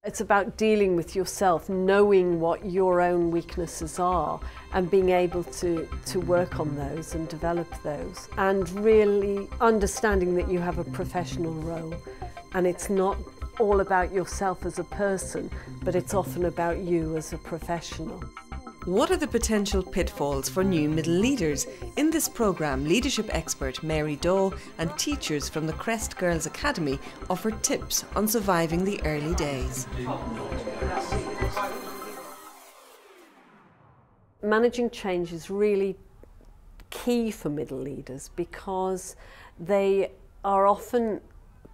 It's about dealing with yourself, knowing what your own weaknesses are and being able to work on those and develop those, and really understanding that you have a professional role and it's not all about yourself as a person, but it's often about you as a professional. What are the potential pitfalls for new middle leaders? In this programme, leadership expert Mary Daw and teachers from the Crest Girls Academy offer tips on surviving the early days. Managing change is really key for middle leaders because they are often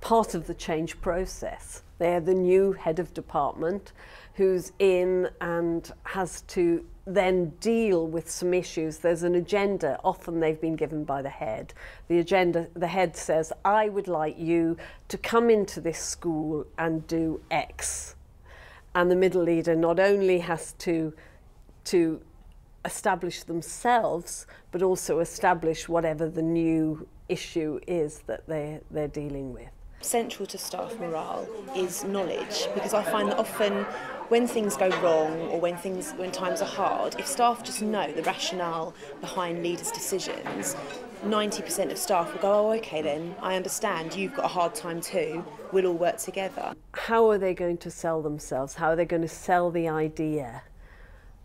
part of the change process. They're the new head of department who's in and has to then deal with some issues. There's an agenda, often they've been given by the head. The head says, I would like you to come into this school and do X. And the middle leader not only has to establish themselves, but also establish whatever the new issue is that they're dealing with. Central to staff morale is knowledge, because I find that often when things go wrong or when times are hard, if staff just know the rationale behind leaders' decisions, 90% of staff will go, oh, okay then, I understand, you've got a hard time too, we'll all work together. How are they going to sell themselves? How are they going to sell the idea?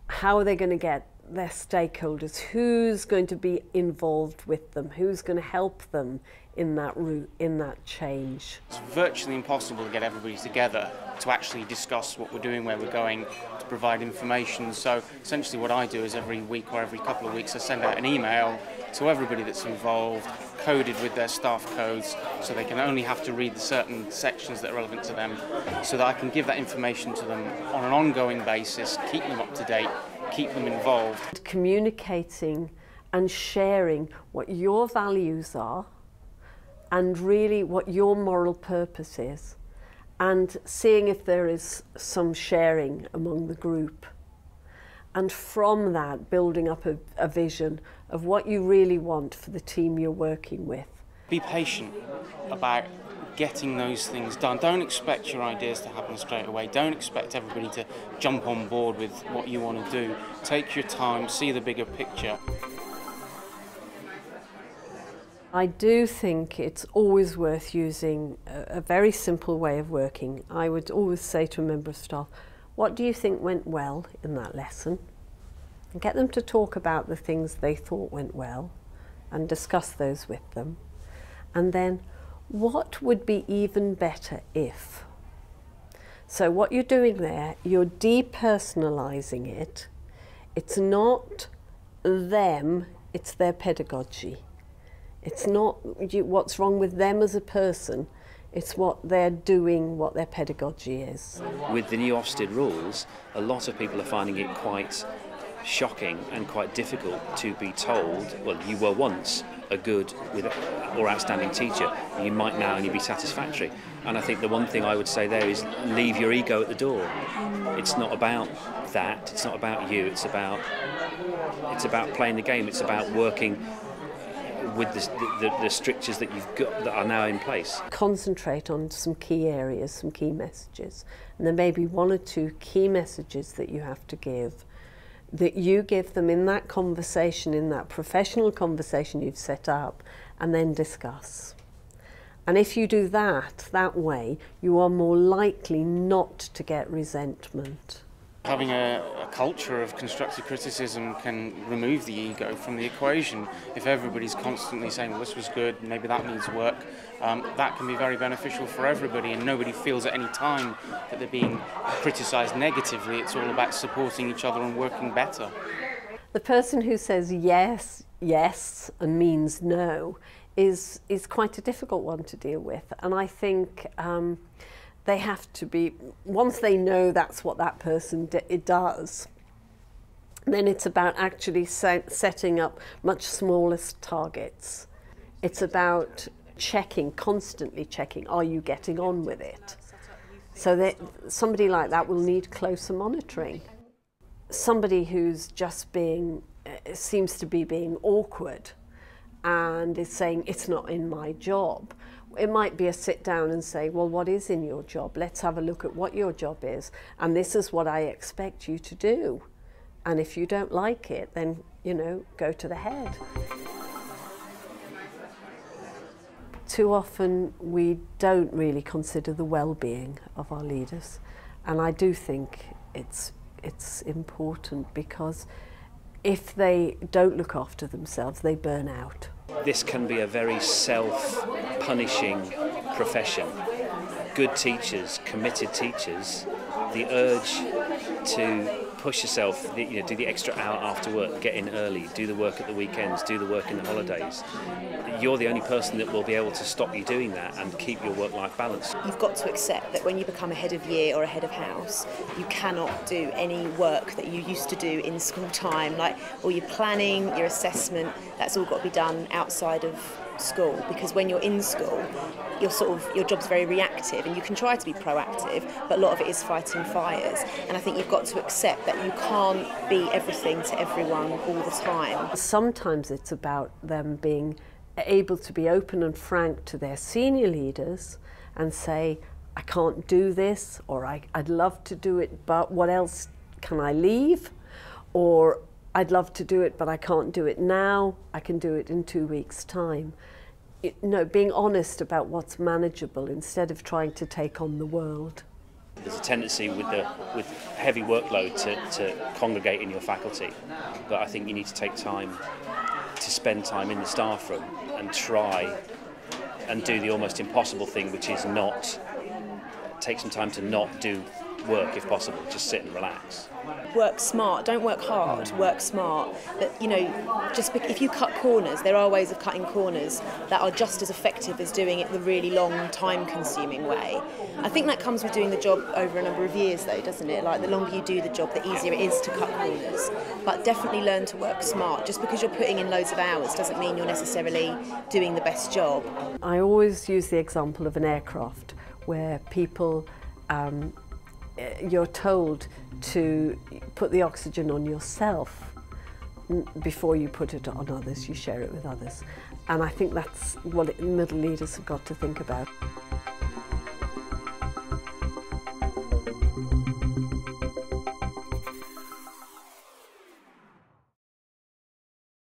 How are they going to get their stakeholders? Who's going to be involved with them? Who's going to help them in that route, in that change? It's virtually impossible to get everybody together to actually discuss what we're doing, where we're going, to provide information. So essentially what I do is every week or every couple of weeks I send out an email to everybody that's involved, coded with their staff codes, so they can only have to read the certain sections that are relevant to them, so that I can give that information to them on an ongoing basis, keep them up to date, keep them involved. Communicating and sharing what your values are and really what your moral purpose is, and seeing if there is some sharing among the group. And from that, building up a vision of what you really want for the team you're working with. Be patient about getting those things done. Don't expect your ideas to happen straight away. Don't expect everybody to jump on board with what you want to do. Take your time, see the bigger picture. I do think it's always worth using a very simple way of working. I would always say to a member of staff, what do you think went well in that lesson? And get them to talk about the things they thought went well and discuss those with them. And then, what would be even better if? So what you're doing there, you're depersonalizing it. It's not them, it's their pedagogy. It's not what's wrong with them as a person, it's what they're doing, what their pedagogy is. With the new Ofsted rules, a lot of people are finding it quite shocking and quite difficult to be told, well, you were once a good or outstanding teacher, you might now only be satisfactory. And I think the one thing I would say there is leave your ego at the door. It's not about that, it's not about you, it's about playing the game, it's about working with the strictures that you've got that are now in place. Concentrate on some key areas, some key messages, and there may be one or two key messages that you have to give, that you give them in that conversation, in that professional conversation you've set up, and then discuss. And if you do that way, you are more likely not to get resentment. Having a culture of constructive criticism can remove the ego from the equation. If everybody's constantly saying, well, this was good, maybe that needs work, that can be very beneficial for everybody, and nobody feels at any time that they're being criticised negatively. It's all about supporting each other and working better. The person who says yes, yes, and means no is quite a difficult one to deal with. And I think they have to be, once they know that's what that person does, then it's about actually setting up much smaller targets. It's about checking, constantly checking, are you getting on with it? So that somebody like that will need closer monitoring. Somebody who's just seems to be being awkward and is saying it's not in my job, it might be a sit down and say, well, what is in your job? Let's have a look at what your job is, and this is what I expect you to do. And if you don't like it, then, you know, go to the head. Too often we don't really consider the well-being of our leaders, and I do think it's important, because if they don't look after themselves, they burn out. This can be a very self-punishing profession. Good teachers, committed teachers, the urge to push yourself, you know, do the extra hour after work, get in early, do the work at the weekends, do the work in the holidays. You're the only person that will be able to stop you doing that and keep your work-life balance. You've got to accept that when you become a head of year or a head of house, you cannot do any work that you used to do in school time, like all your planning, your assessment, that's all got to be done outside of school, because when you're in school, your job's very reactive, and you can try to be proactive, but a lot of it is fighting fires. And I think you've got to accept that you can't be everything to everyone all the time. Sometimes it's about them being able to be open and frank to their senior leaders and say, I can't do this, or I'd love to do it, but what else can I leave? Or I'd love to do it, but I can't do it now. I can do it in 2 weeks' time. Being honest about what's manageable instead of trying to take on the world. There's a tendency with heavy workload to congregate in your faculty, but I think you need to take time to spend time in the staff room and try and do the almost impossible thing, which is take some time to not do work if possible, just sit and relax. Work smart, don't work hard, work smart. But if you cut corners, there are ways of cutting corners that are just as effective as doing it the really long, time-consuming way. I think that comes with doing the job over a number of years though, doesn't it? Like, the longer you do the job, the easier it is to cut corners. But definitely learn to work smart. Just because you're putting in loads of hours doesn't mean you're necessarily doing the best job. I always use the example of an aircraft where people you're told to put the oxygen on yourself before you put it on others, you share it with others. And I think that's what middle leaders have got to think about.